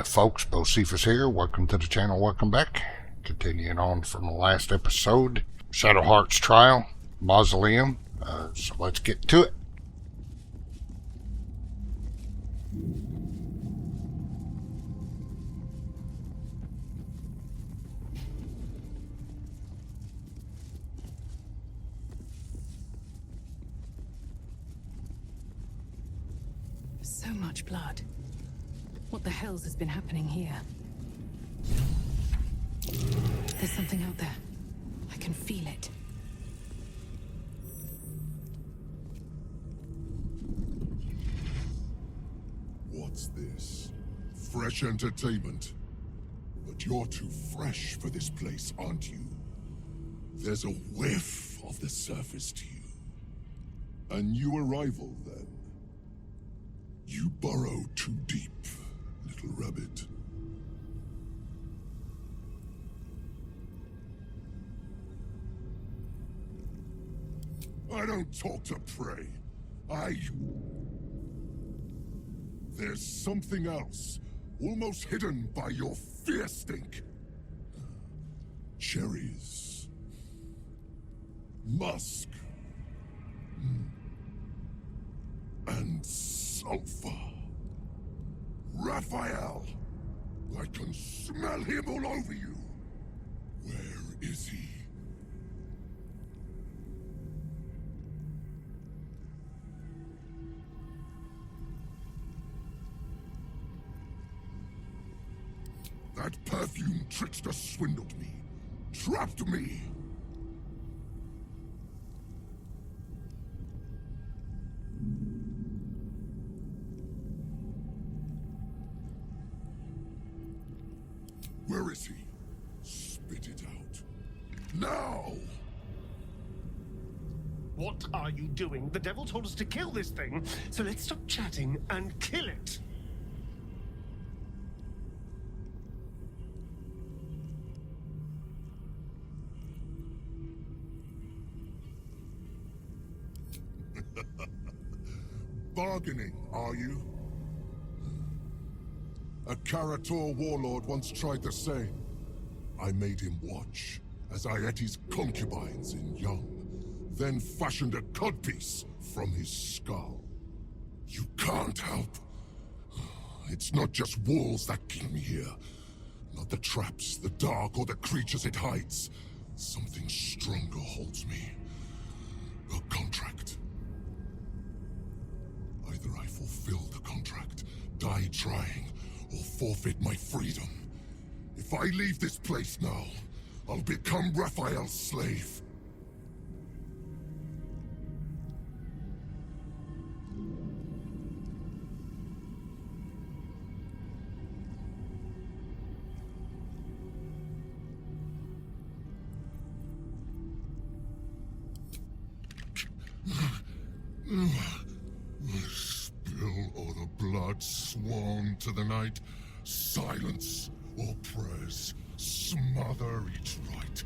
folks, Bocephus here. Welcome to the channel, welcome back. Continuing on from the last episode, Shadowhearts trial, mausoleum. So let's get to it. So much blood. What the hells has been happening here? There's something out there. I can feel it. What's this? Fresh entertainment? But you're too fresh for this place, aren't you? There's a whiff of the surface to you. A new arrival, then. You burrow too deep, little rabbit. I don't talk to prey. There's something else, almost hidden by your fear stink. Cherries. Musk. And sulfur. Raphael! I can smell him all over you. Where is he? That perfume trickster swindled me. Trapped me. Where is he? Spit it out. Now! What are you doing? The devil told us to kill this thing, so let's stop chatting and kill it. Bargaining, are you? A Karator warlord once tried the same. I made him watch as I ate his concubines in young, then fashioned a codpiece from his skull. You can't help. It's not just walls that keep me here. Not the traps, the dark, or the creatures it hides. Something stronger holds me. A contract. Either I fulfill the contract, die trying, or forfeit my freedom. If I leave this place now, I'll become Raphael's slave. Spill all the blood sworn to the night. Silence or prayers. Smother each right.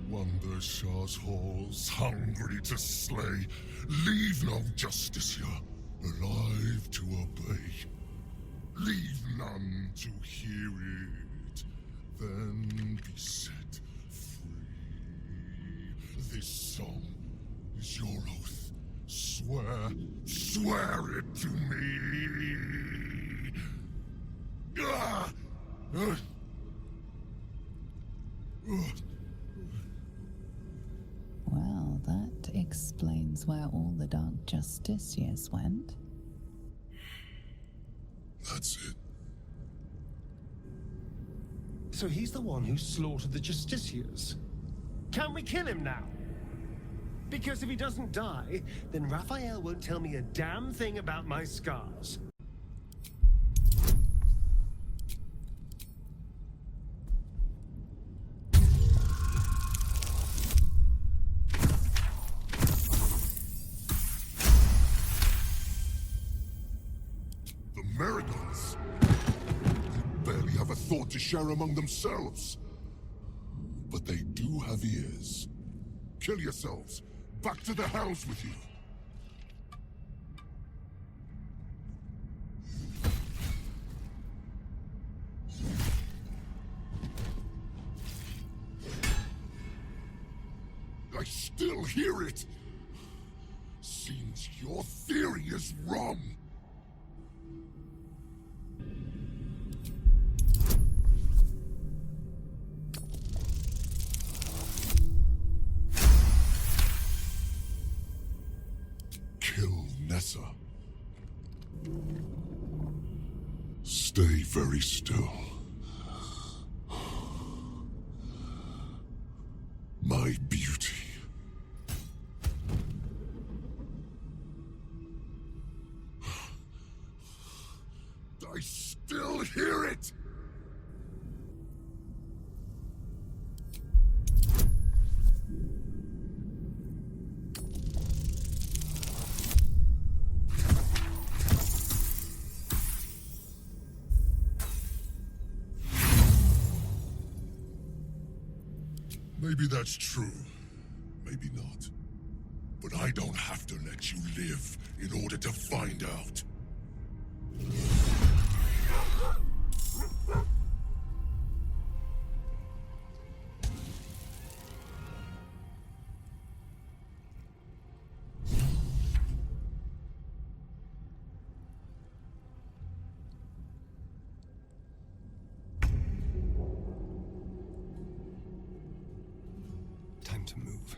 Wander Shah's halls, hungry to slay. Leave no justice here, alive to obey. Leave none to hear it, then be set free. This song is your oath. Swear it to me. Well, that explains where all the Dark Justiciars went. That's it. So he's the one who slaughtered the Justiciars. Can we kill him now? Because if he doesn't die, then Raphael won't tell me a damn thing about my scars. The Miracles. They barely have a thought to share among themselves. But they do have ears. Kill yourselves. Back to the hells with you. still hear it? Seems your theory is wrong. Kill Nessa. Stay very still. My beauty. I still hear it! Maybe that's true. Maybe not. But I don't have to let you live in order to find out. Time to move.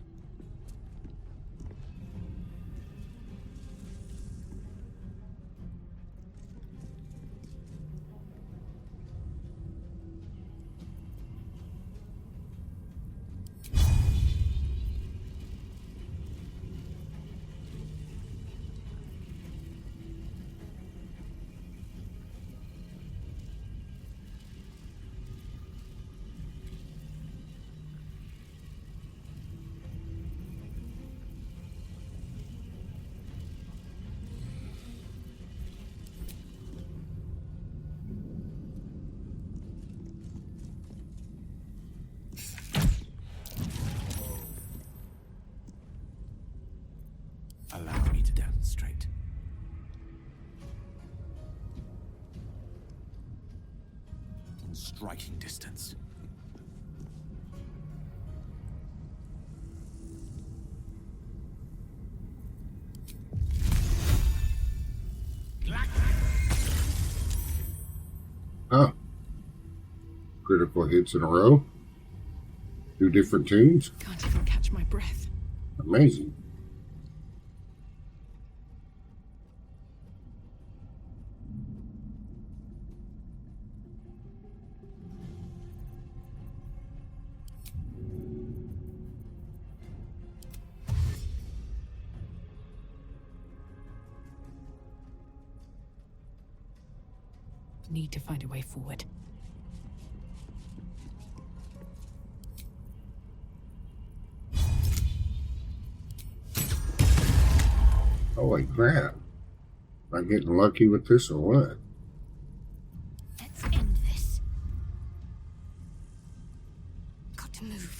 Allow me to demonstrate. In striking distance. Oh. Critical hits in a row. 2 different tunes. Can't even catch my breath. Amazing. Need to find a way forward. Holy crap. Am I getting lucky with this or what? Let's end this. Got to move.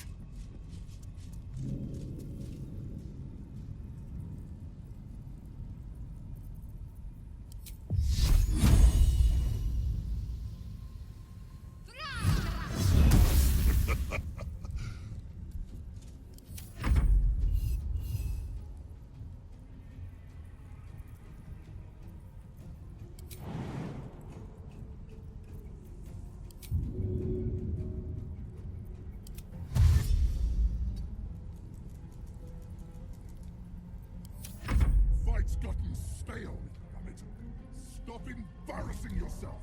Fight's gotten stale, damn it. Stop embarrassing yourself.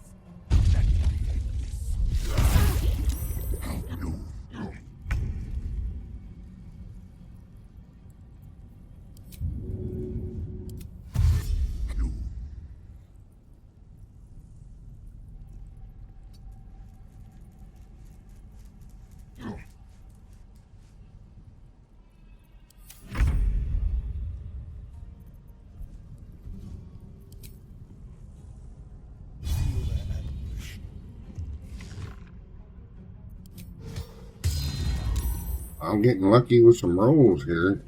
I'm getting lucky with some rolls here.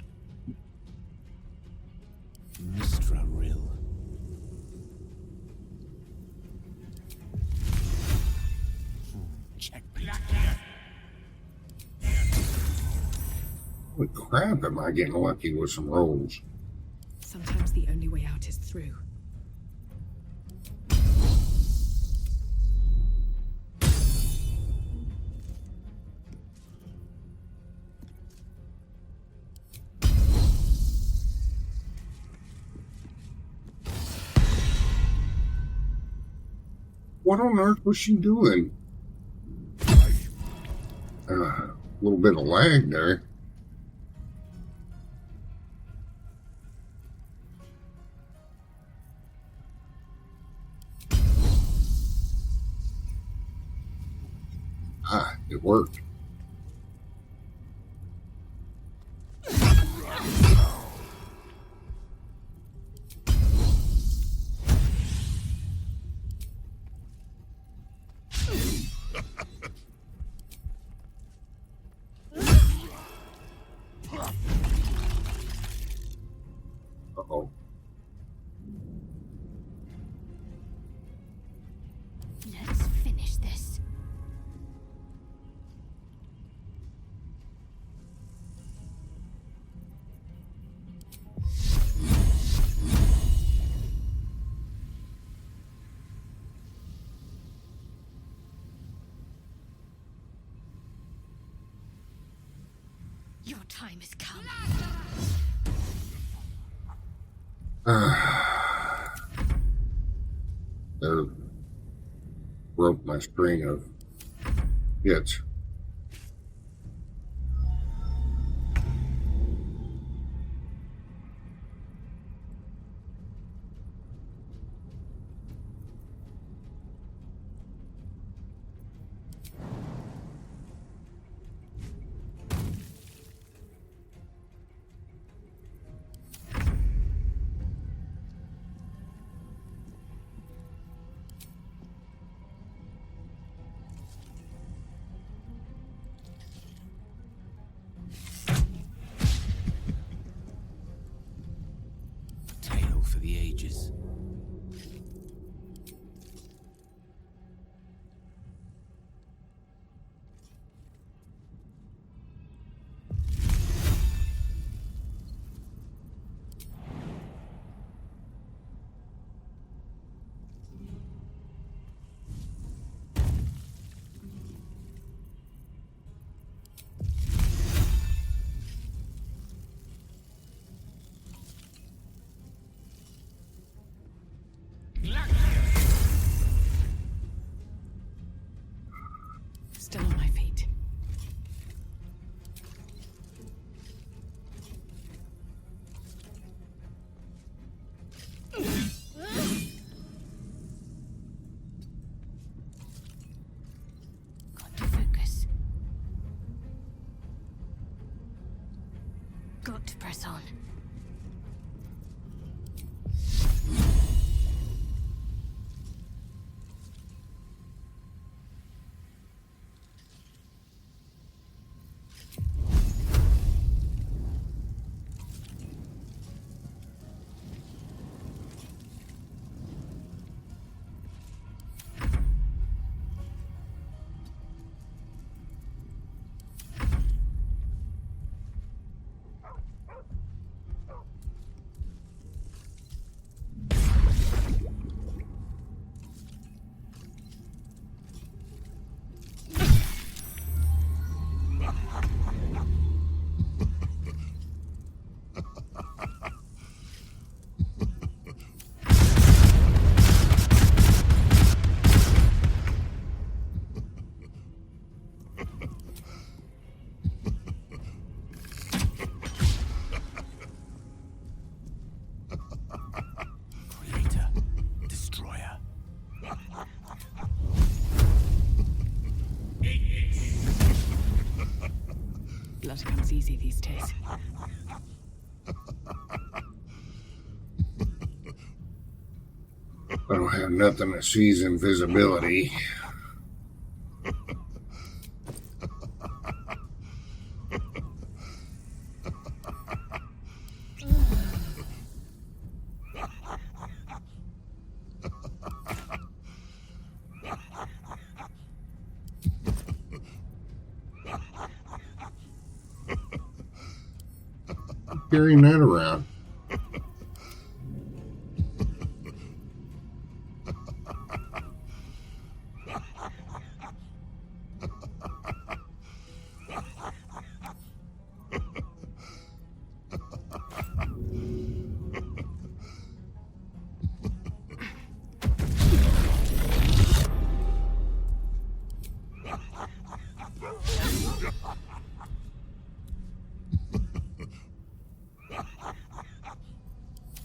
Mistra Rill. Check. Holy crap, am I getting lucky with some rolls. Sometimes the only way out is through. What on earth was she doing? A little bit of lag there. Ah, it worked. Uh-oh. Let's finish this. Your time has come. There broke my string of hits. Tale for the ages. Still on my feet. Got to focus. Got to press on. Creator. Destroyer. Blood comes easy these days. I don't have nothing that sees invisibility. carrying that around?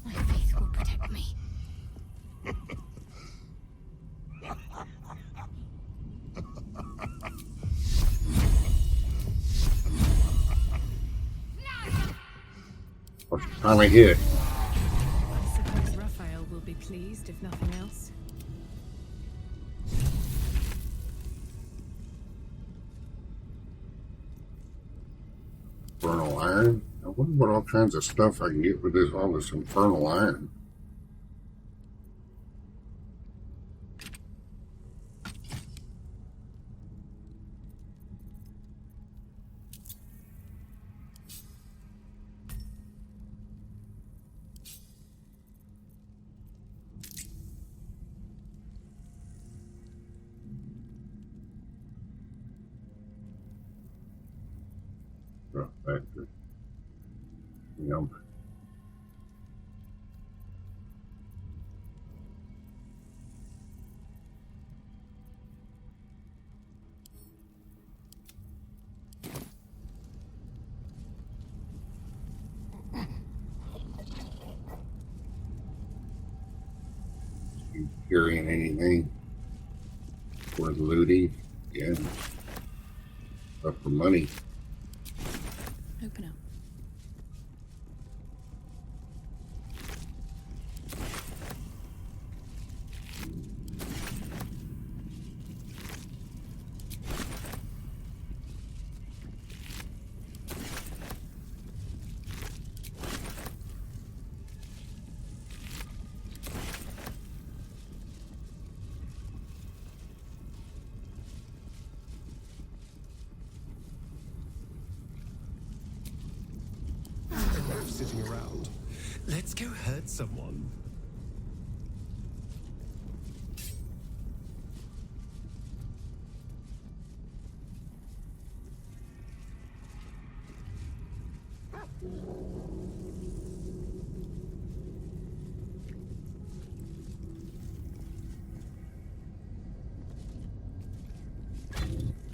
My faith will protect me. What's finally hit? I suppose Raphael will be pleased, if nothing else. Infernal iron? I wonder what all kinds of stuff I can get with this all this infernal iron. Factory. Yum. You carrying anything worth looting? Yeah. Up for money. Open up. Enough sitting around. Let's go hurt someone.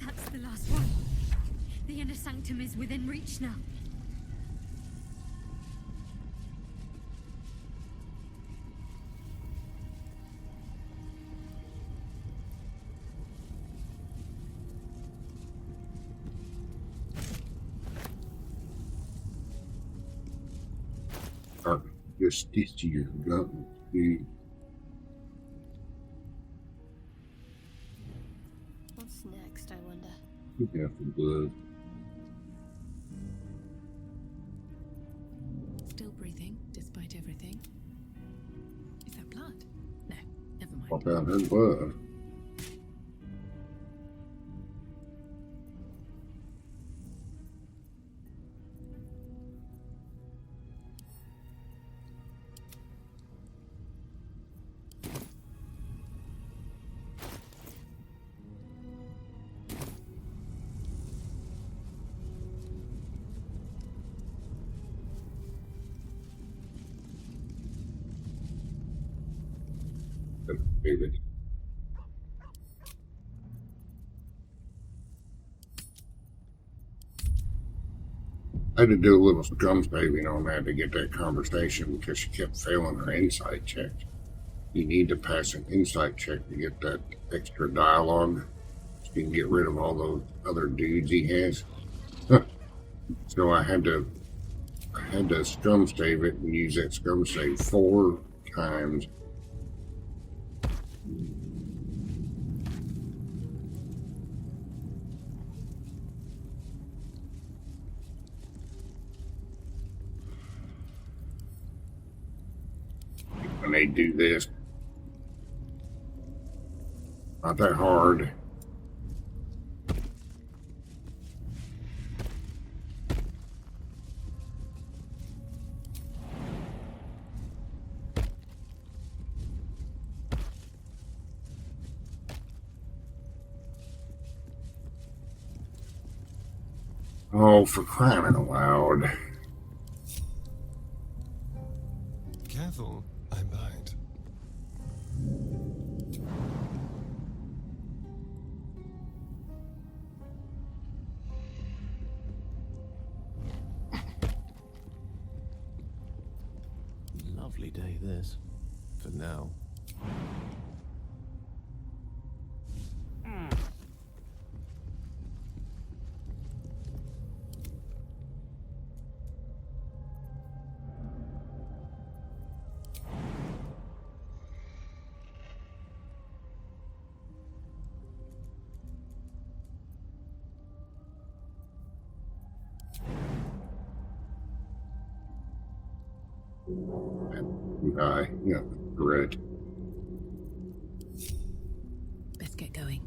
That's the last one. The inner sanctum is within reach now. Just stitch to your gun. What's next, I wonder? You got the blood. Still breathing, despite everything. Is that blood? No, never mind. Pop out her blood. David. I had to do a little scum saving on that to get that conversation because she kept failing her insight check. You need to pass an insight check to get that extra dialogue so you can get rid of all those other dudes he has. So I had to scum save it and use that scum save 4 times. When they do this, not that hard. Oh, for crying out loud. Careful, I might. Lovely day, this. For now. Yeah, great. Let's get going.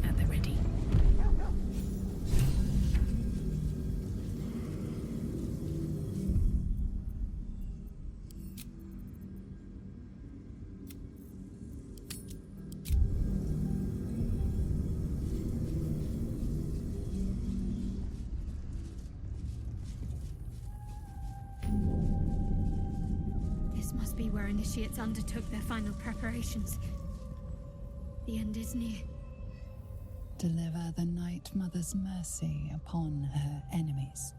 At the ready. This must be where initiates undertook their final preparations. The end is near. Deliver the Night Mother's mercy upon her enemies.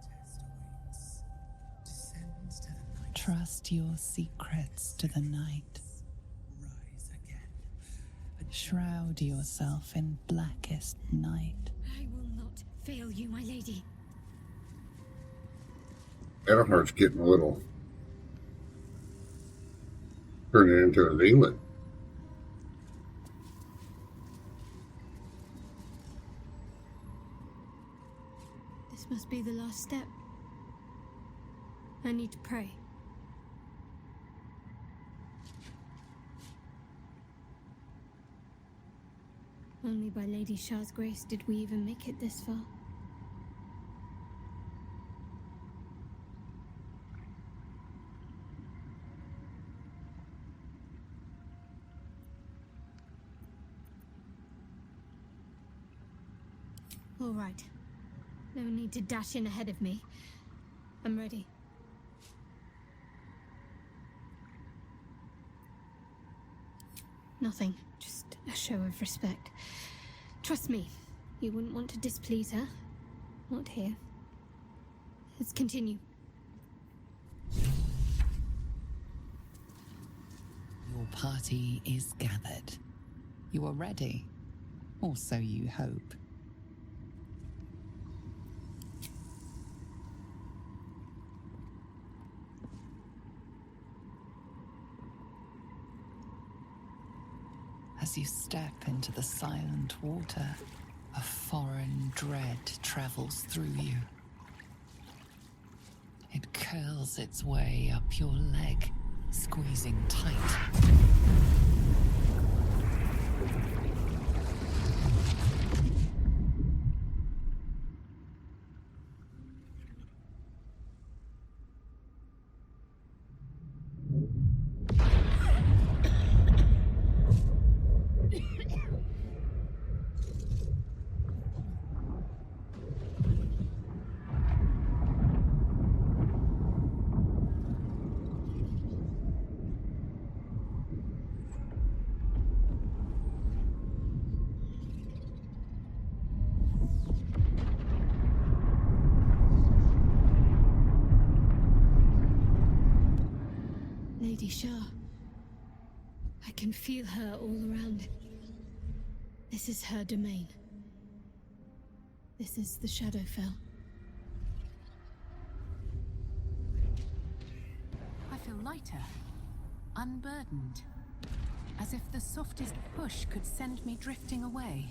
Trust your secrets to the night. Shroud yourself in blackest night. I will not fail you, my lady. Shadowhearts getting a little turning into a demon. This must be the last step. I need to pray. Only by Lady Shah's grace did we even make it this far. All right. No need to dash in ahead of me. I'm ready. Nothing. Just a show of respect. Trust me, you wouldn't want to displease her. Not here. Let's continue. Your party is gathered. You are ready, or so you hope. As you step into the silent water, a foreign dread travels through you. It curls its way up your leg, squeezing tight. Lady Shah, I can feel her all around. This is her domain. This is the Shadowfell. I feel lighter, unburdened, as if the softest push could send me drifting away.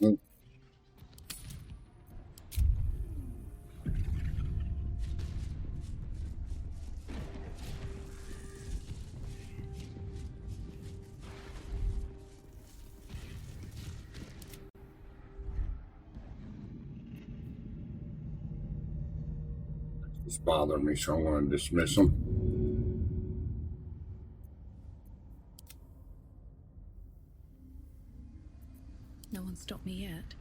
Mm. It's bothering me, so I want to dismiss them. No one stopped me yet.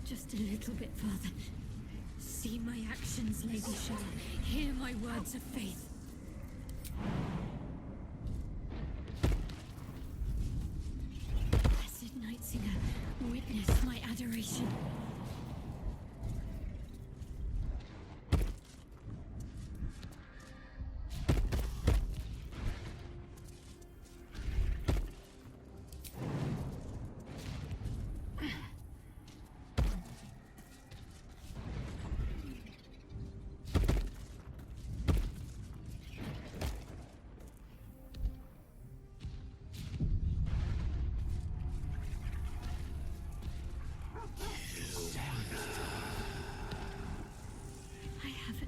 Just a little bit further. See my actions, Lady Shah. Hear my words of faith. Blessed Nightsinger, witness my adoration.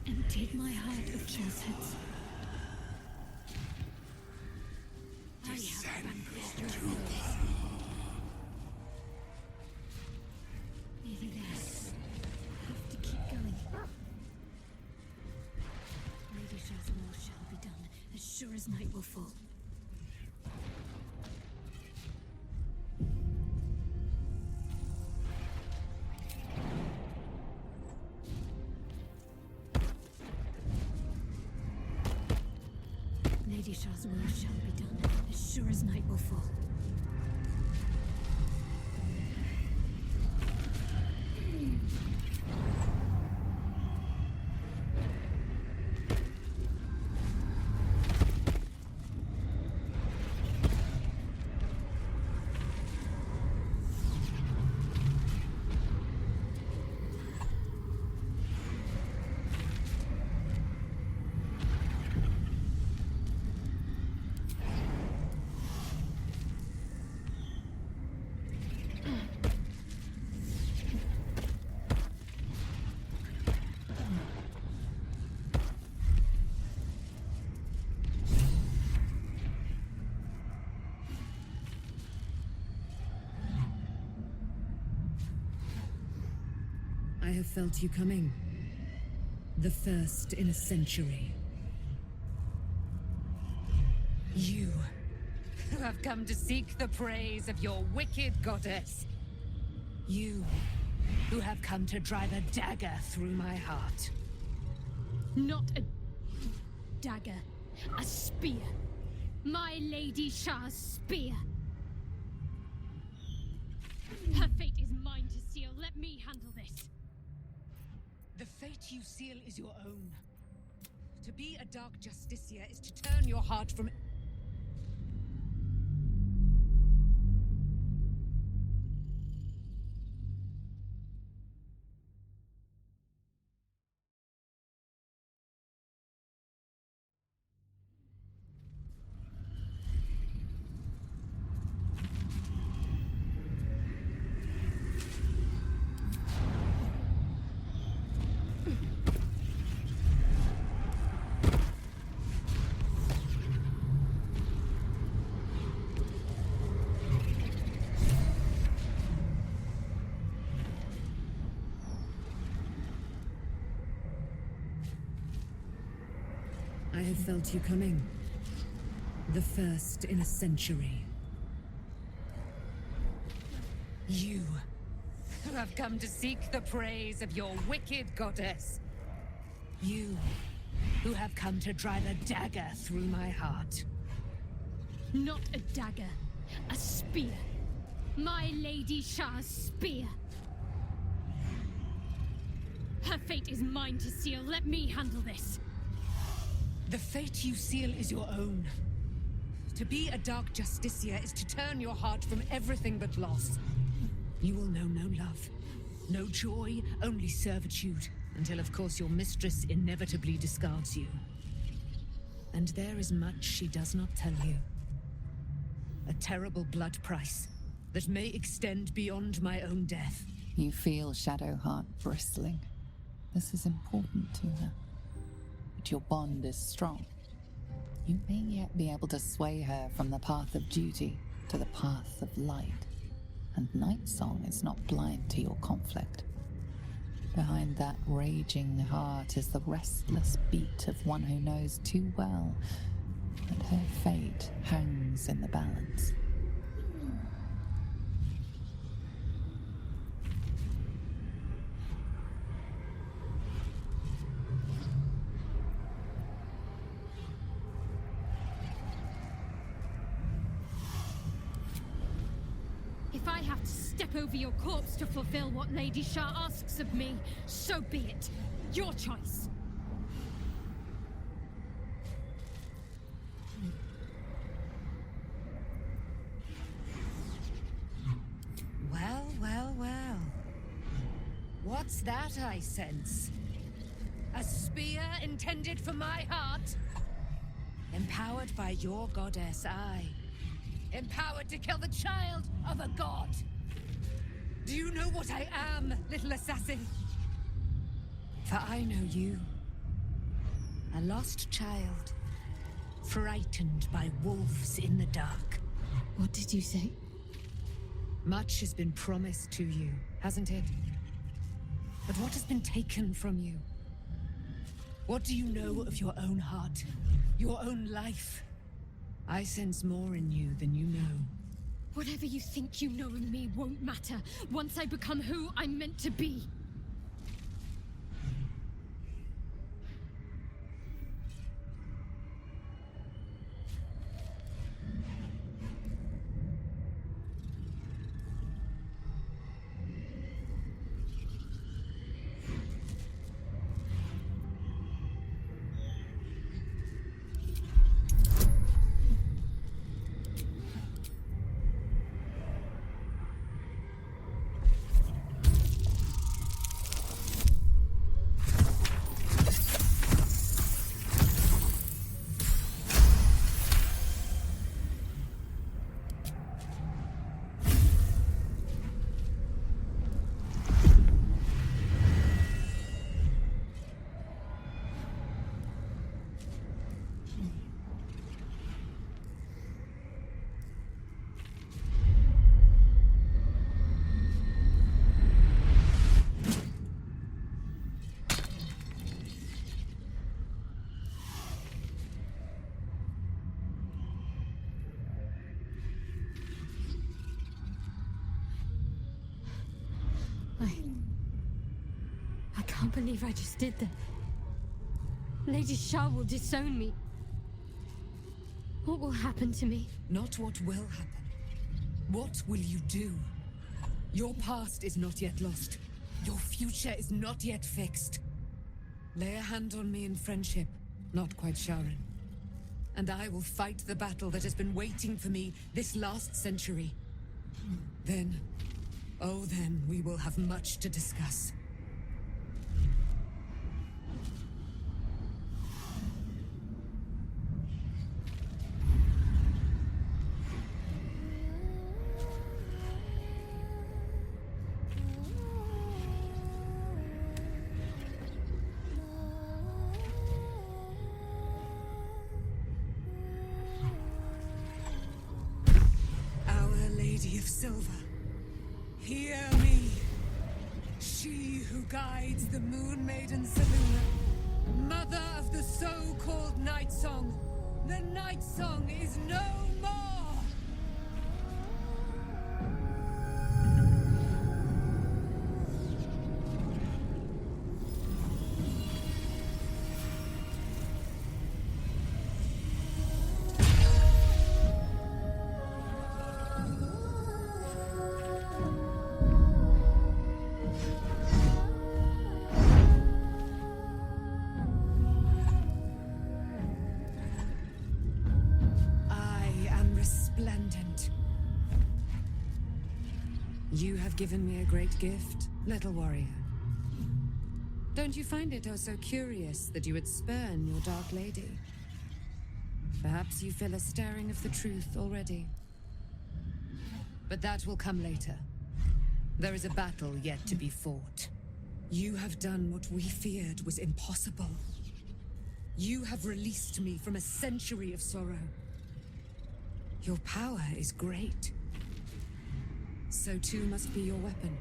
Emptied my heart of falsehoods. I have vanquished your foes. Nevertheless, I have to keep going. Lady Shah's will shall be done, as sure as night will fall. Lady Shah's will shall be done, as sure as night will fall. I have felt you coming. The first in a century. You, who have come to seek the praise of your wicked goddess. You, who have come to drive a dagger through my heart. Not a dagger, a spear. My Lady Shah's spear. Her fate is mine to seal. Let me handle this. The fate you seal is your own. To be a dark justiciar is to turn your heart from... I have felt you coming. The first in a century. You, who have come to seek the praise of your wicked goddess. You, who have come to drive a dagger through my heart. Not a dagger, a spear. My Lady Shah's spear. Her fate is mine to seal. Let me handle this. The fate you seal is your own. To be a Dark Justiciar is to turn your heart from everything but loss. You will know no love, no joy, only servitude, until of course your mistress inevitably discards you. And there is much she does not tell you. A terrible blood price that may extend beyond my own death. You feel Shadowheart bristling. This is important to her. But your bond is strong. You may yet be able to sway her from the path of duty to the path of light. And Nightsong is not blind to your conflict. Behind that raging heart is the restless beat of one who knows too well that her fate hangs in the balance. If I have to step over your corpse to fulfill what Lady Shah asks of me, so be it. Your choice. Well, well, well. What's that I sense? A spear intended for my heart? Empowered by your goddess, I. Empowered to kill the child of a god. Do you know what I am, little assassin? For I know you. A lost child. Frightened by wolves in the dark. What did you say? Much has been promised to you, hasn't it? But what has been taken from you? What do you know of your own heart? Your own life? I sense more in you than you know. Whatever you think you know in me won't matter once I become who I'm meant to be. I can't believe I just did that. Lady Shah will disown me. What will happen to me? Not what will happen. What will you do? Your past is not yet lost. Your future is not yet fixed. Lay a hand on me in friendship, not quite Sharon. And I will fight the battle that has been waiting for me this last century. Then, oh then, we will have much to discuss. Silver, hear me. She who guides the Moon Maiden Selûne, mother of the so-called Night Song. The Night Song is no more! You have given me a great gift, little warrior. Don't you find it oh so curious that you would spurn your dark lady? Perhaps you feel a stirring of the truth already. But that will come later. There is a battle yet to be fought. You have done what we feared was impossible. You have released me from a century of sorrow. Your power is great. So too must be your weapon.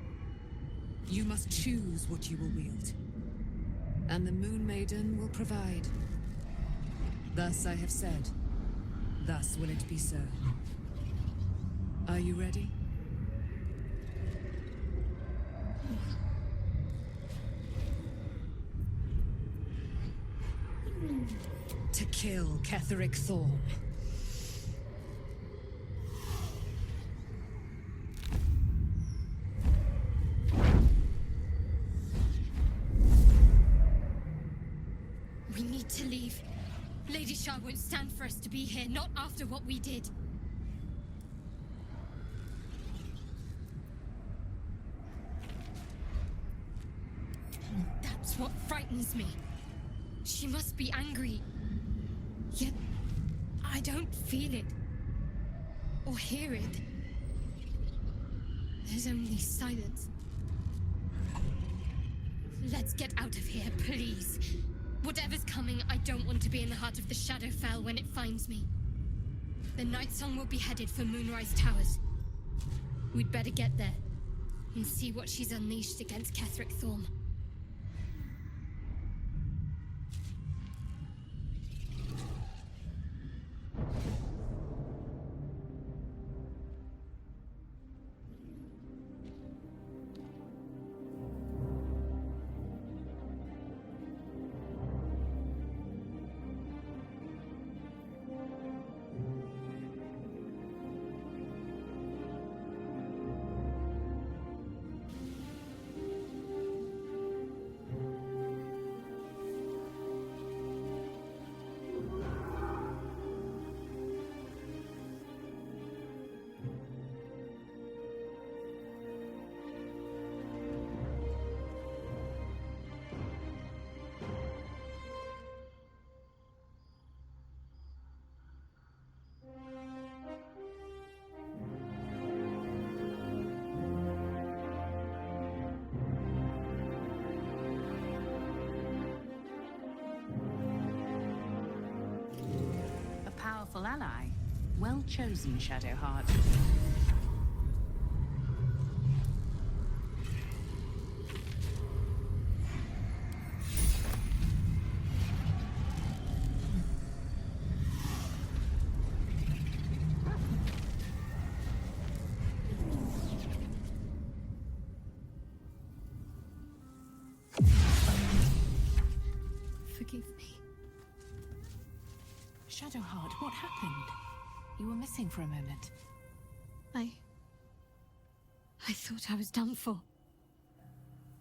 You must choose what you will wield. And the Moon Maiden will provide. Thus I have said. Thus will it be so. Are you ready? To kill Ketheric Thorm. We need to leave. Lady Shah won't stand for us to be here, not after what we did. That's what frightens me. She must be angry. Yet, I don't feel it. Or hear it. There's only silence. Let's get out of here, please. Whatever's coming, I don't want to be in the heart of the Shadowfell when it finds me. The Night Song will be headed for Moonrise Towers. We'd better get there and see what she's unleashed against Ketheric Thorm. Powerful ally. Well chosen, Shadowheart. Forgive me. Shadowheart, what happened? You were missing for a moment. I thought I was done for.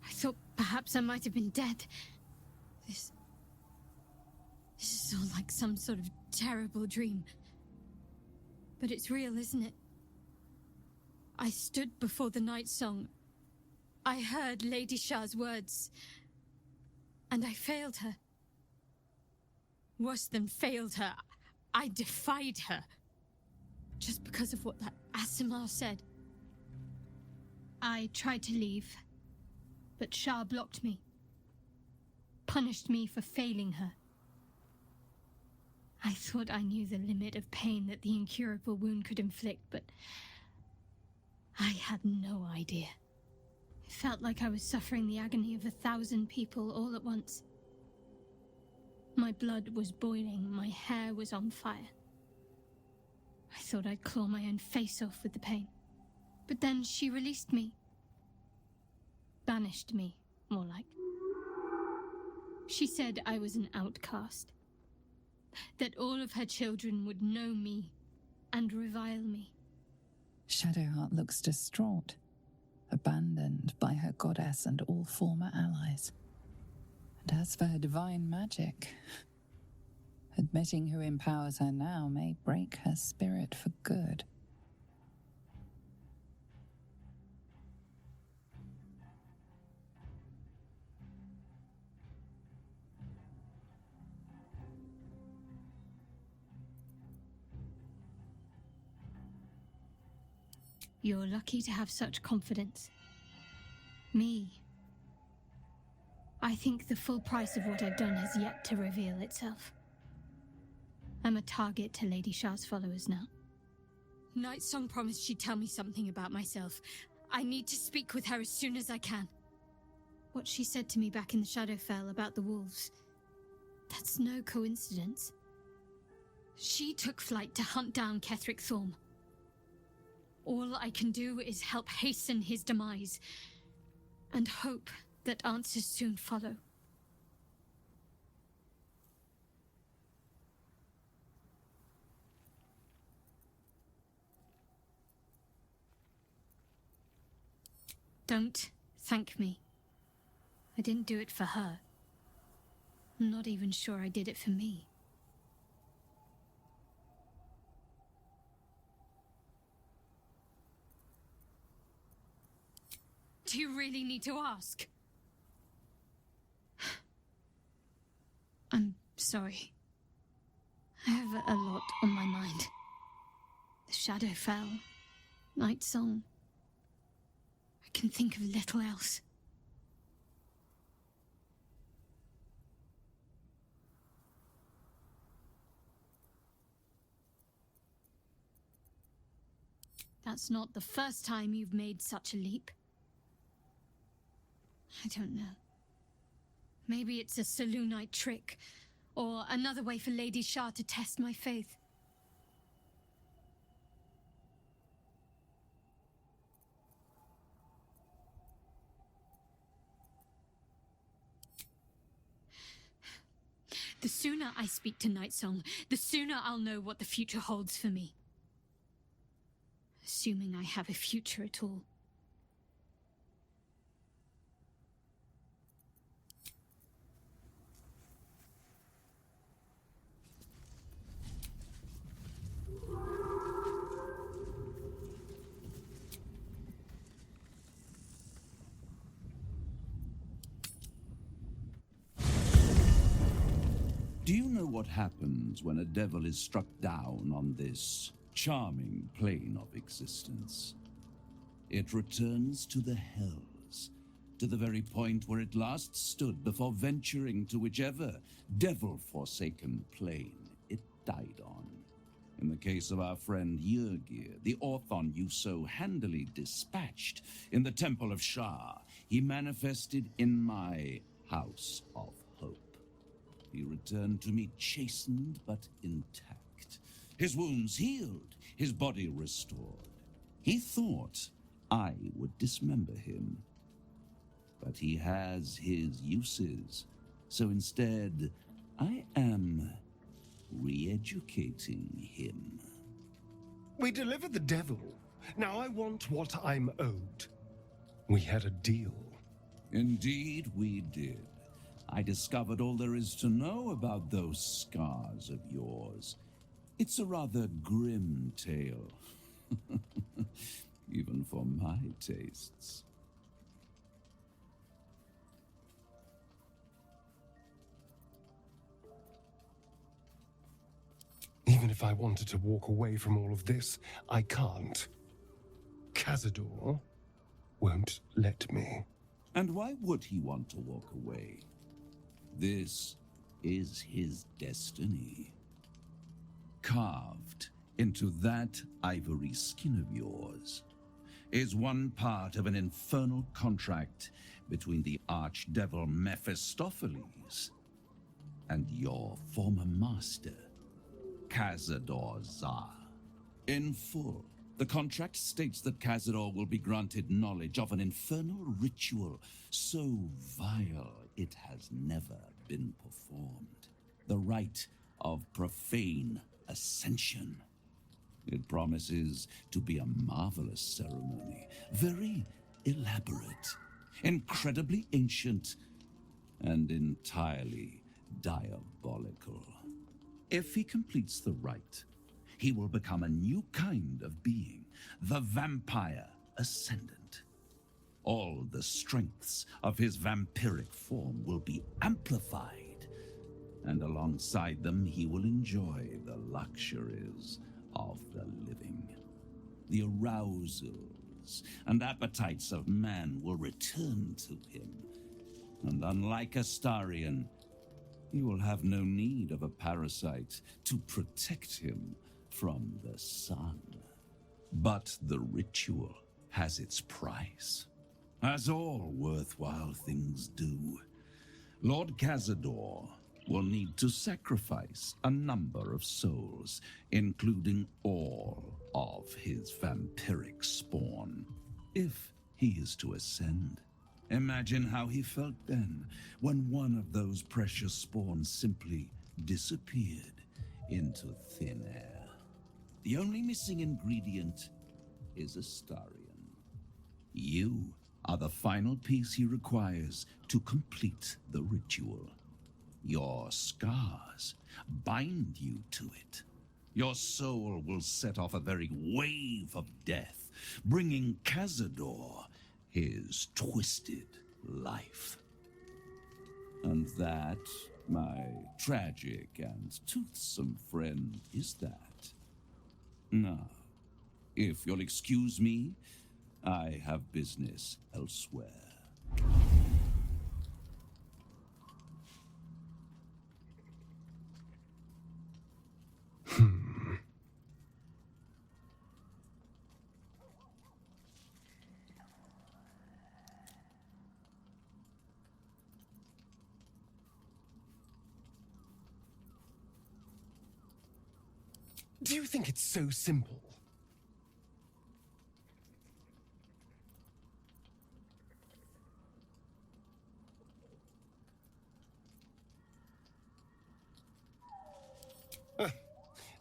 I thought perhaps I might have been dead. This is all like some sort of terrible dream. But it's real, isn't it? I stood before the Night Song. I heard Lady Shah's words. And I failed her. Worse than failed her, I defied her. Just because of what that Asimar said. I tried to leave, but Shah blocked me. Punished me for failing her. I thought I knew the limit of pain that the incurable wound could inflict, but I had no idea. It felt like I was suffering the agony of 1,000 people all at once. My blood was boiling, my hair was on fire. I thought I'd claw my own face off with the pain. But then she released me. Banished me, more like. She said I was an outcast. That all of her children would know me and revile me. Shadowheart looks distraught, abandoned by her goddess and all former allies. And as for her divine magic, admitting who empowers her now may break her spirit for good. You're lucky to have such confidence. Me. I think the full price of what I've done has yet to reveal itself. I'm a target to Lady Shah's followers now. Nightsong promised she'd tell me something about myself. I need to speak with her as soon as I can. What she said to me back in the Shadowfell about the wolves, that's no coincidence. She took flight to hunt down Ketheric Thorm. All I can do is help hasten his demise, and hope that answers soon follow. Don't thank me. I didn't do it for her. I'm not even sure I did it for me. Do you really need to ask? I'm sorry. I have a lot on my mind. The Shadowfell, Nightsong. I can think of little else. That's not the first time you've made such a leap. I don't know. Maybe it's a Selûnite trick, or another way for Lady Shah to test my faith. The sooner I speak to Nightsong, the sooner I'll know what the future holds for me. Assuming I have a future at all. Do you know what happens when a devil is struck down on this charming plane of existence? It returns to the hells, to the very point where it last stood before venturing to whichever devil-forsaken plane it died on. In the case of our friend Yrgir, the Orthon you so handily dispatched in the Temple of Shah, he manifested in my House of Hope. He returned to me chastened but intact, his wounds healed, his body restored. He thought I would dismember him, but he has his uses, so instead I am re-educating him. We delivered the devil. Now I want what I'm owed. We had a deal. Indeed we did. I discovered all there is to know about those scars of yours. It's a rather grim tale, even for my tastes. Even if I wanted to walk away from all of this, I can't. Cazador won't let me. And why would he want to walk away? This is his destiny. Carved into that ivory skin of yours is one part of an infernal contract between the archdevil Mephistopheles and your former master, Cazador Zar. In full, the contract states that Cazador will be granted knowledge of an infernal ritual so vile it has never been performed. The rite of profane ascension. It promises to be a marvelous ceremony, very elaborate, incredibly ancient, and entirely diabolical. If he completes the rite, he will become a new kind of being, the Vampire Ascendant. All the strengths of his vampiric form will be amplified, and alongside them he will enjoy the luxuries of the living. The arousal desires and appetites of man will return to him. And unlike Astarion, he will have no need of a parasite to protect him from the sun. But the ritual has its price, as all worthwhile things do. Lord Cazador will need to sacrifice a number of souls, including all of his vampiric spawn, if he is to ascend. Imagine how he felt then, when one of those precious spawns simply disappeared into thin air. The only missing ingredient is Astarion. You are the final piece he requires to complete the ritual. Your scars bind you to it. Your soul will set off a very wave of death, bringing Cazador his twisted life. And that, my tragic and toothsome friend, is that. Now, if you'll excuse me, I have business elsewhere. Do you think it's so simple?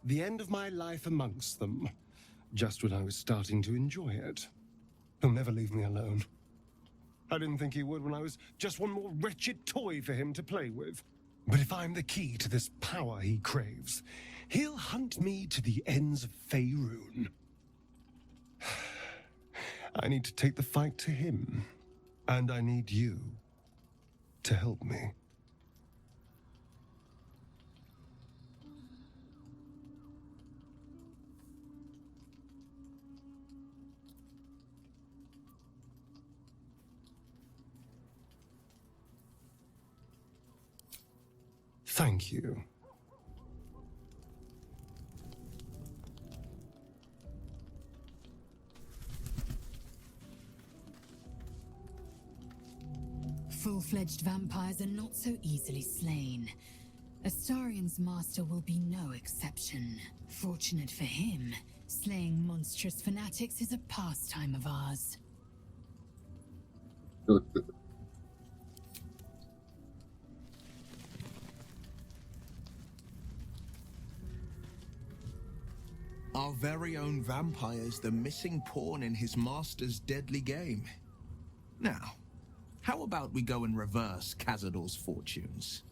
The end of my life amongst them, just when I was starting to enjoy it. He'll never leave me alone. I didn't think he would when I was just one more wretched toy for him to play with. But if I'm the key to this power he craves, he'll hunt me to the ends of Faerun. I need to take the fight to him, and I need you to help me. Thank you. Full-fledged vampires are not so easily slain. Astarion's master will be no exception. Fortunate for him, slaying monstrous fanatics is a pastime of ours. Our very own vampire's the missing pawn in his master's deadly game. Now, how about we go and reverse Cazador's fortunes?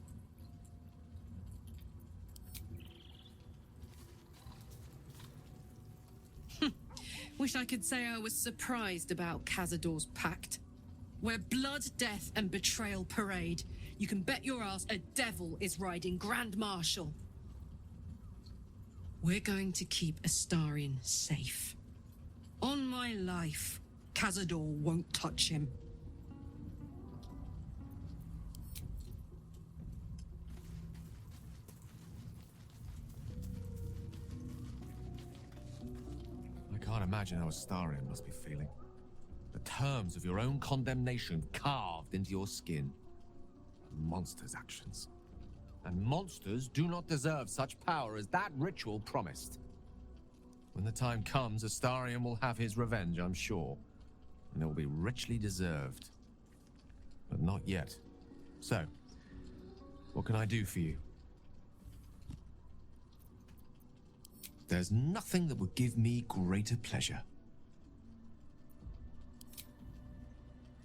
Wish I could say I was surprised about Cazador's pact. Where blood, death, and betrayal parade, you can bet your ass a devil is riding Grand Marshal. We're going to keep Astarion safe. On my life, Cazador won't touch him. I can't imagine how Astarion must be feeling. The terms of your own condemnation carved into your skin. A monster's actions. And monsters do not deserve such power as that ritual promised. When the time comes, Astarion will have his revenge, I'm sure. And it will be richly deserved. But not yet. So, what can I do for you? There's nothing that would give me greater pleasure.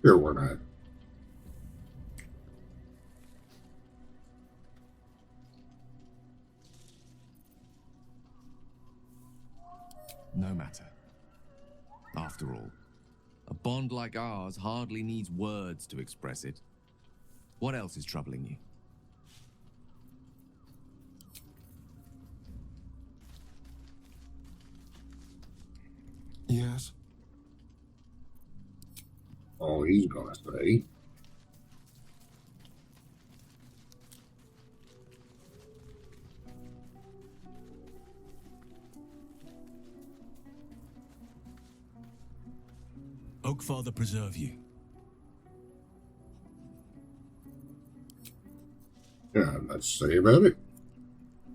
Here we're not. No matter. After all, a bond like ours hardly needs words to express it. What else is troubling you? Yes? all he's gonna say. Oakfather preserve you. Yeah, let's say about it.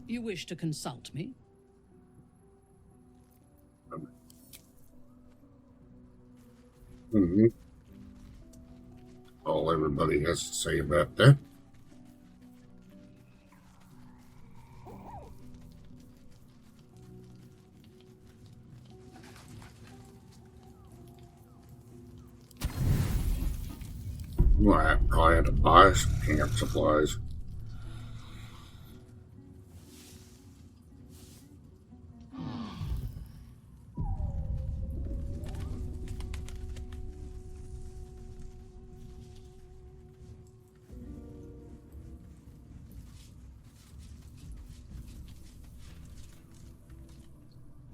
You wish to consult me? Mm-hmm. All everybody has to say about that. Well, I probably had to buy some camp supplies.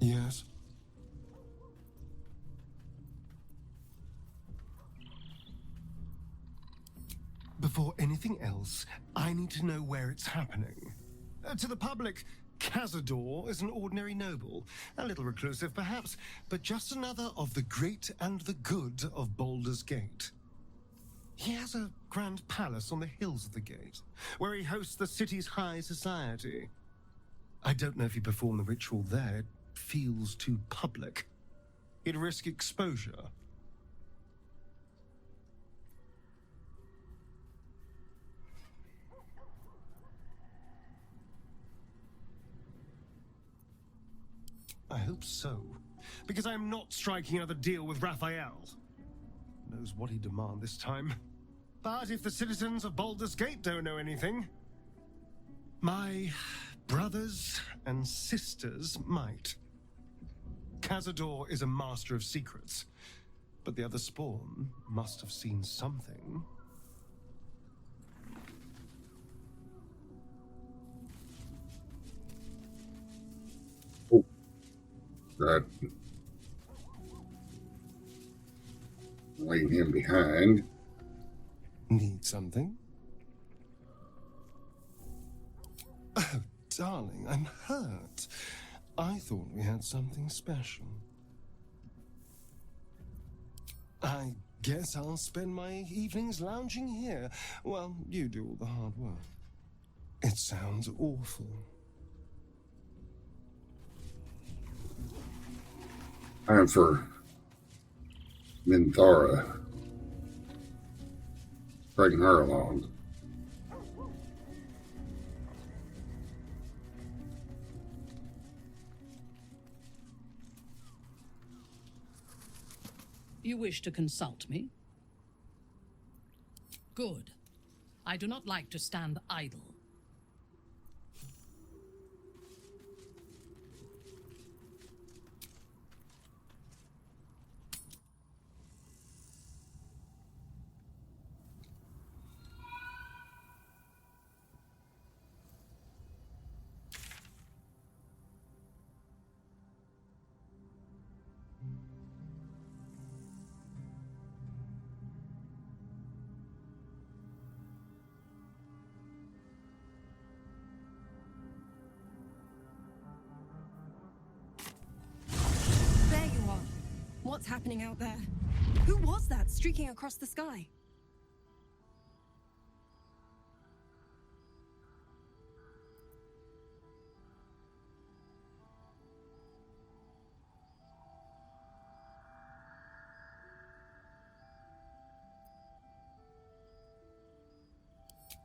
Yes? Before anything else, I need to know where it's happening. To the public, Cazador is an ordinary noble, a little reclusive perhaps, but just another of the great and the good of Baldur's Gate. He has a grand palace on the hills of the gate, where he hosts the city's high society. I don't know if he performed the ritual there. It feels too public. He'd risk exposure. I hope so, because I'm not striking another deal with Raphael. Knows what he'd demand this time. But if the citizens of Baldur's Gate don't know anything, my brothers and sisters might. Cazador is a master of secrets, but the other spawn must have seen something. That leave him behind. Need something? Oh, darling, I'm hurt. I thought we had something special. I guess I'll spend my evenings lounging here while you do all the hard work. It sounds awful. Time for Minthara. Bring her along. You wish to consult me? Good. I do not like to stand idle. There you are. What's happening out there? Who was that streaking across the sky?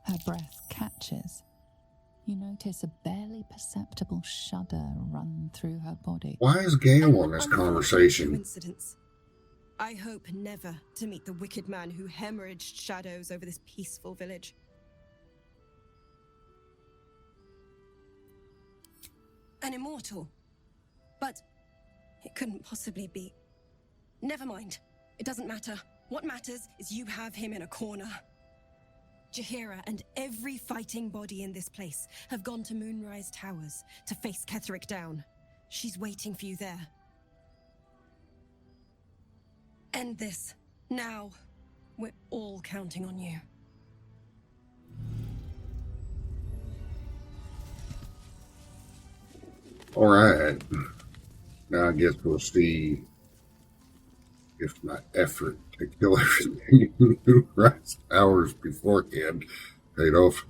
Her breath catches. You notice a barely perceptible shudder run through her body. Why is Gale on this conversation? Coincidence. I hope never to meet the wicked man who hemorrhaged shadows over this peaceful village. An immortal. But it couldn't possibly be. Never mind. It doesn't matter. What matters is you have him in a corner. Jaheira and every fighting body in this place have gone to Moonrise Towers to face Ketherick down. She's waiting for you there. End this. Now. We're all counting on you. All right. Now I guess we'll see if my effort to kill everything right hours beforehand paid off.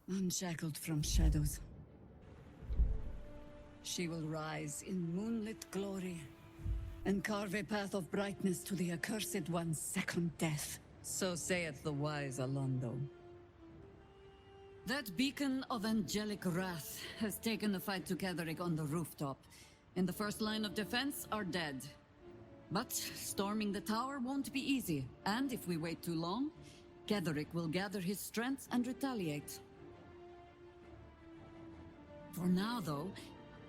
Unshackled from shadows, she will rise in moonlit glory and carve a path of brightness to the accursed one's second death. So saith the wise Alondo. That beacon of angelic wrath has taken the fight to Ketheric on the rooftop, and the first line of defense are dead. But storming the tower won't be easy, and if we wait too long, Ketheric will gather his strength and retaliate. For now, though,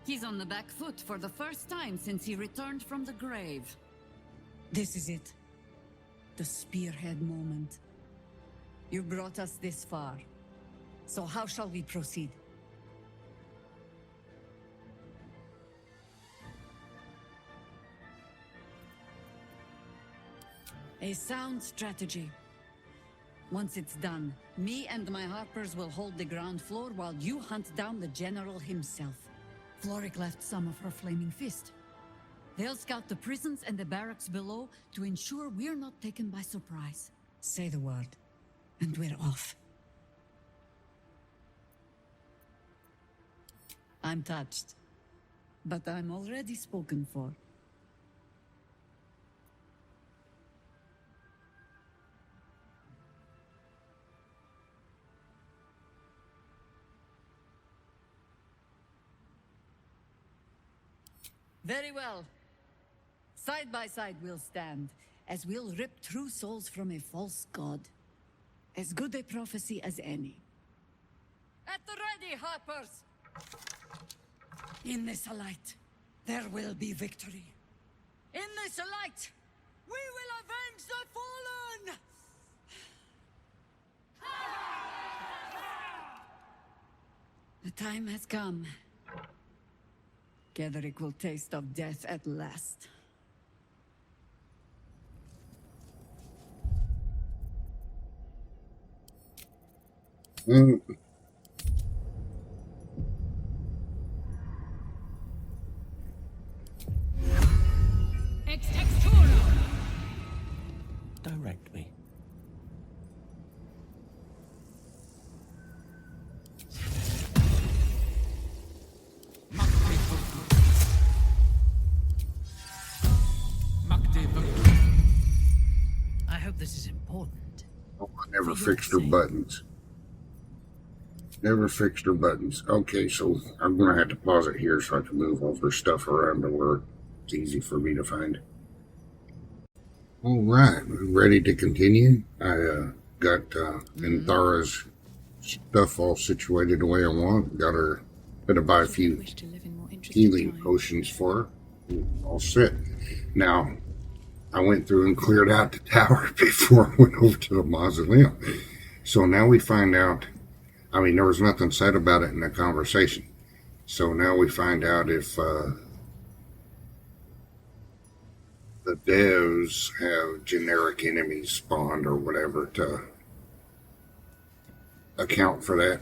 he's on the back foot for the first time since he returned from the grave. This is it. The spearhead moment. You brought us this far. So how shall we proceed? A sound strategy. Once it's done, me and my Harpers will hold the ground floor while you hunt down the General himself. Floric left some of her flaming fist. They'll scout the prisons and the barracks below to ensure we're not taken by surprise. Say the word, and we're off. I'm touched, but I'm already spoken for. Very well. Side by side we'll stand, as we'll rip true souls from a false god. As good a prophecy as any. At the ready, Harpers! In this light, there will be victory. In this light, we will avenge the fallen! The time has come. Ketheric will taste of death at last. Direct me. I hope this is important. Oh, I never fixed her buttons. Never fixed her buttons. Okay, so I'm going to have to pause it here so I can move all her stuff around to where it's easy for me to find. All right, we're ready to continue. I got Minthara's stuff all situated the way I want. Got her, gonna buy a few healing potions for her. All set. Now, I went through and cleared out the tower before I went over to the mausoleum. So now we find out, I mean, there was nothing said about it in the conversation. So now we find out if the devs have generic enemies spawned or whatever to account for that.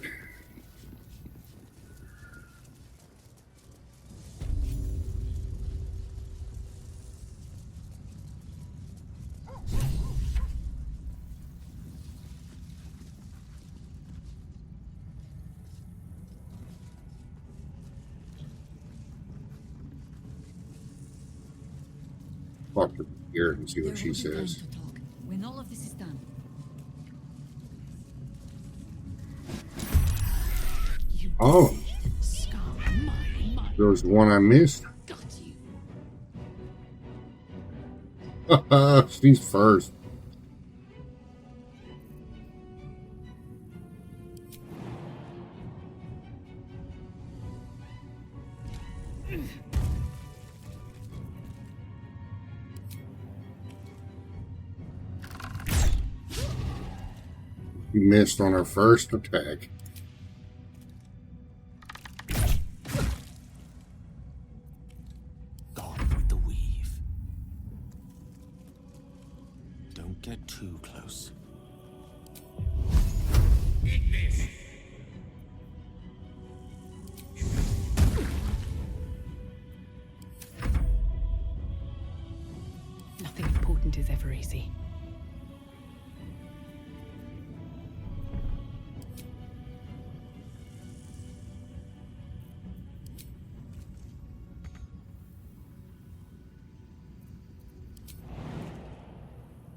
Talk to here and see what she says. When all of this is done. Oh, there was the one I missed. She's first. You missed on her first attack. Gone with the weave. Don't get too close. Nothing important is ever easy.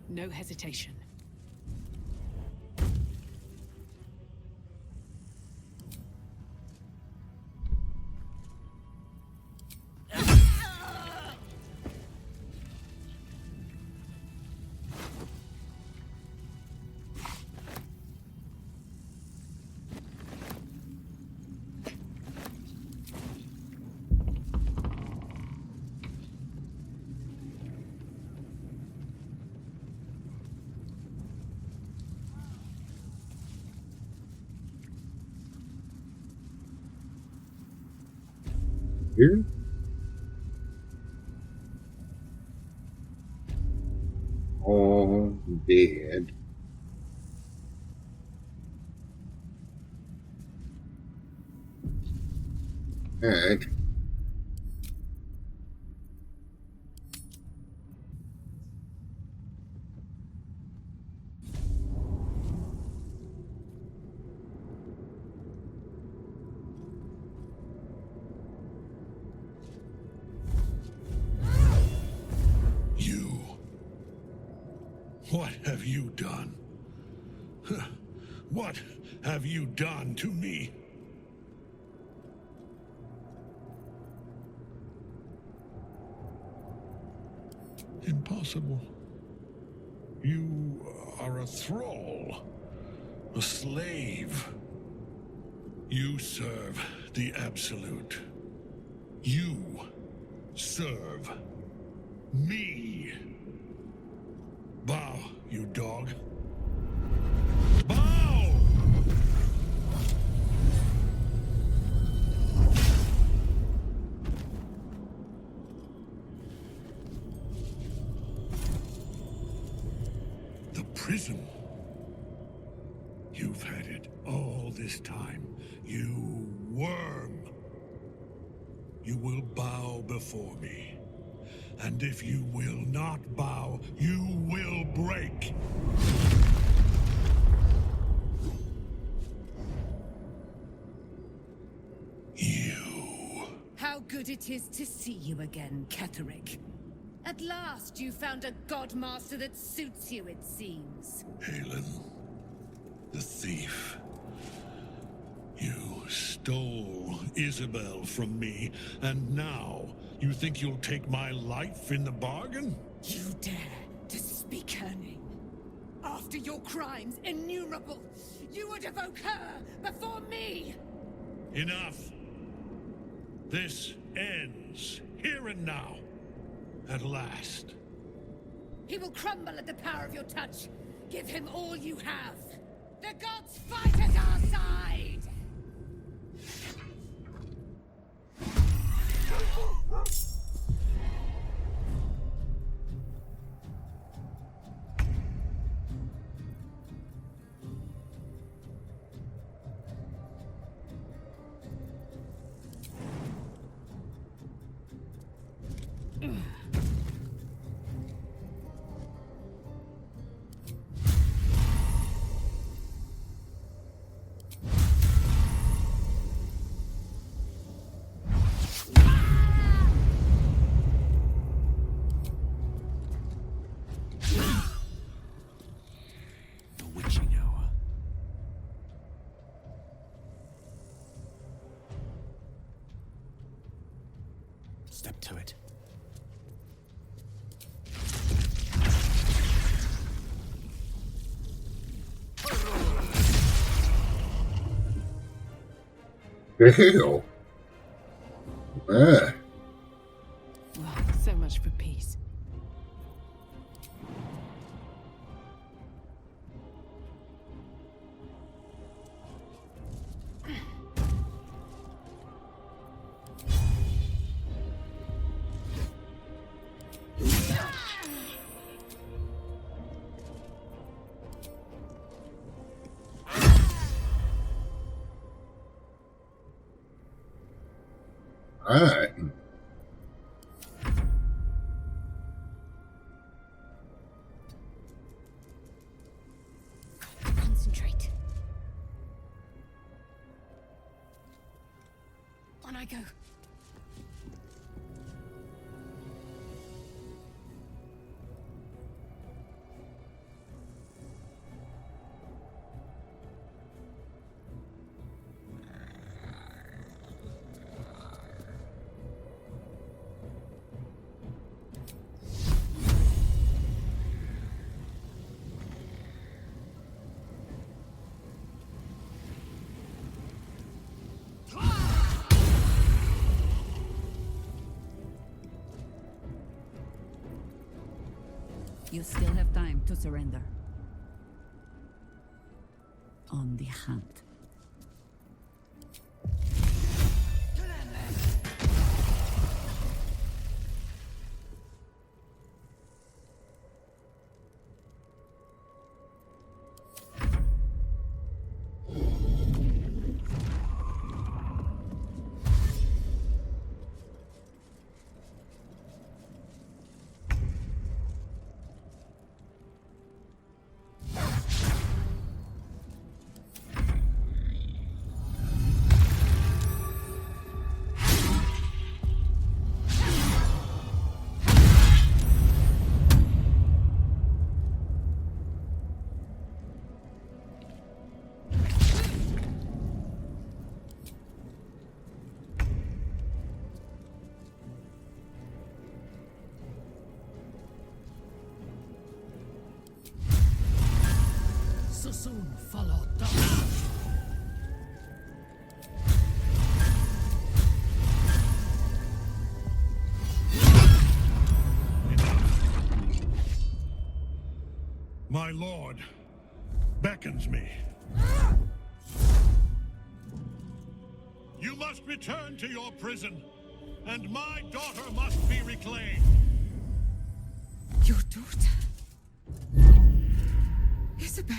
No hesitation. Here? All dead. Heck. You. What have you done? What have you done to me? Impossible. You are a thrall, a slave. You serve the Absolute. You serve me. Bow, you dog. Bow! The prison. You've had it all this time, you worm. You will bow before me. And if you will not bow, you will break. How good it is to see you again, Ketherick. At last you found a godmaster that suits you, it seems. Halen, the thief. You stole Isabel from me, and now you think you'll take my life in the bargain? You dare to speak her name? After your crimes innumerable, you would evoke her before me! Enough! This ends here and now. At last. He will crumble at the power of your touch. Give him all you have. The gods fight at our side! The witching hour. Step to it. The hell? Ah. So much for peace. All right. Concentrate. On I go. You still have time to surrender. On the hunt. So soon follow dark. My lord beckons me. You must return to your prison, and my daughter must be reclaimed. Your daughter? Isabel.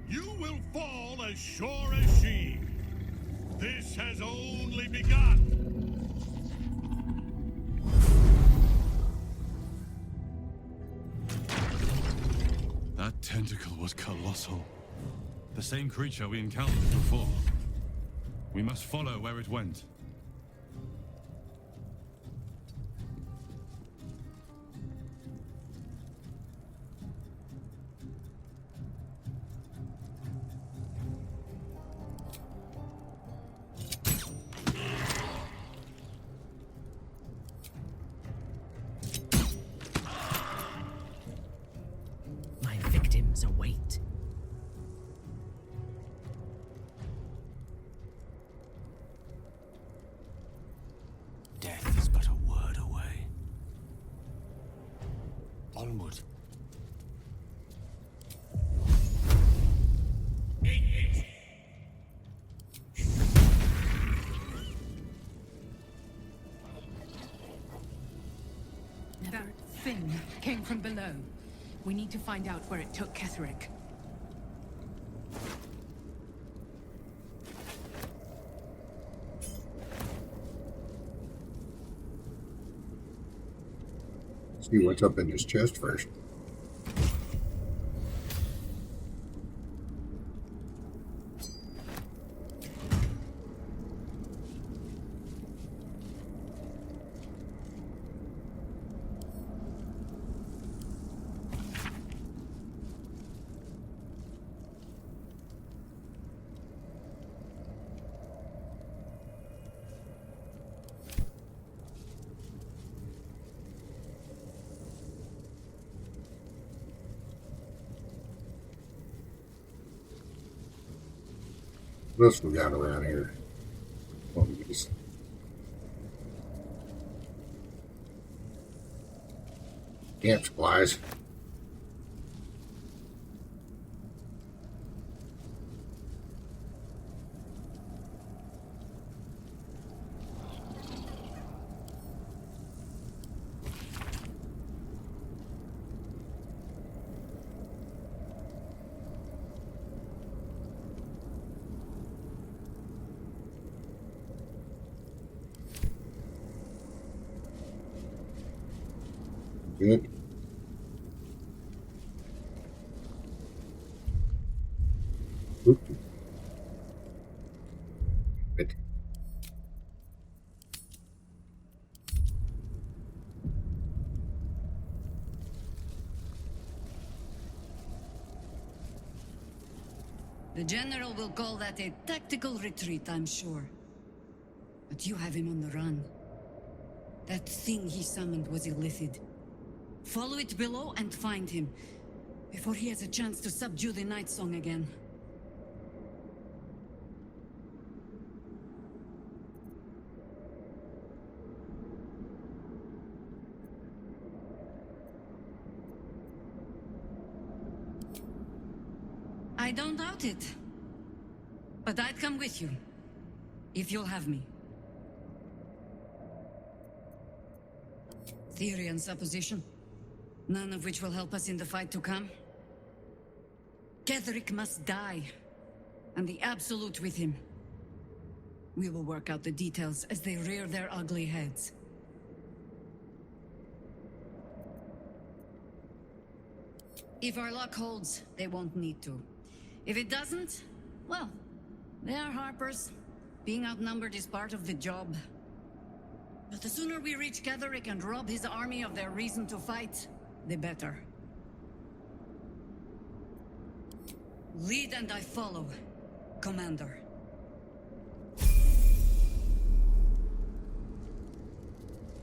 You will fall as sure as she. This has only begun. That tentacle was colossal. The same creature we encountered before. We must follow where it went. My victims await. Death is but a word away. Onward. That thing came from below. We need to find out where it took Ketherick. See what's up in his chest first. What else we got around here? Camp supplies. Good. Good. The General will call that a tactical retreat, I'm sure. But you have him on the run. That thing he summoned was illithid. Follow it below and find him, before he has a chance to subdue the Night Song again. I don't doubt it. But I'd come with you, if you'll have me. Theory and supposition, none of which will help us in the fight to come. Ketheric must die, and the Absolute with him. We will work out the details as they rear their ugly heads. If our luck holds, they won't need to. If it doesn't, well, they are Harpers. Being outnumbered is part of the job. But the sooner we reach Ketheric and rob his army of their reason to fight, the better. Lead and I follow, Commander.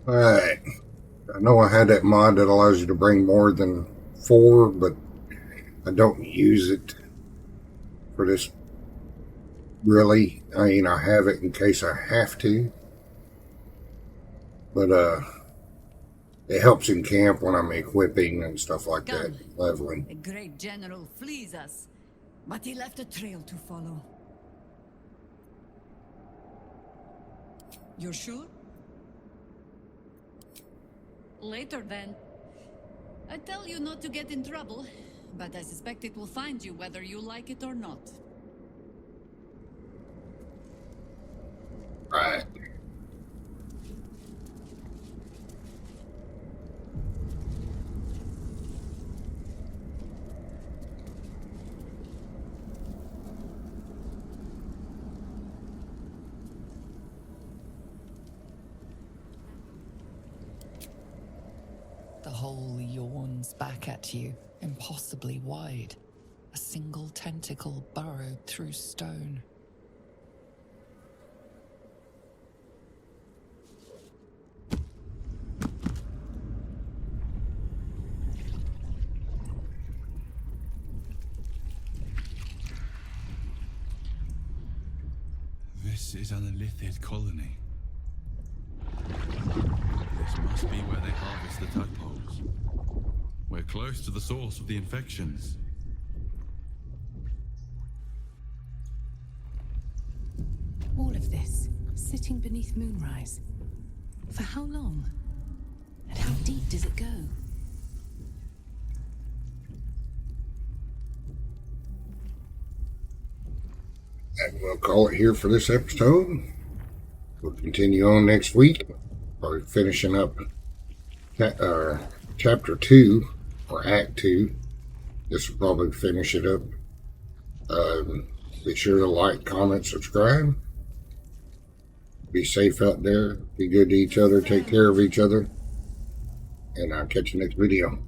Alright. I know I had that mod that allows you to bring more than 4, but I don't use it for this. Really, I mean, I have it in case I have to. But it helps in camp when I'm equipping and stuff like that, leveling. The great general flees us, but he left a trail to follow. You're sure? Later then. I tell you not to get in trouble, but I suspect it will find you whether you like it or not. Right. The hole yawns back at you, impossibly wide. A single tentacle burrowed through stone. This is an illithid colony. This must be where they harvest the tadpoles. We're close to the source of the infections. All of this, sitting beneath moonrise. For how long? And how deep does it go? And we'll call it here for this episode. We'll continue on next week. Probably finishing up chapter 2 or act 2. This will probably finish it up. Be sure to like, comment, subscribe. Be safe out there. Be good to each other. Take care of each other. And I'll catch you next video.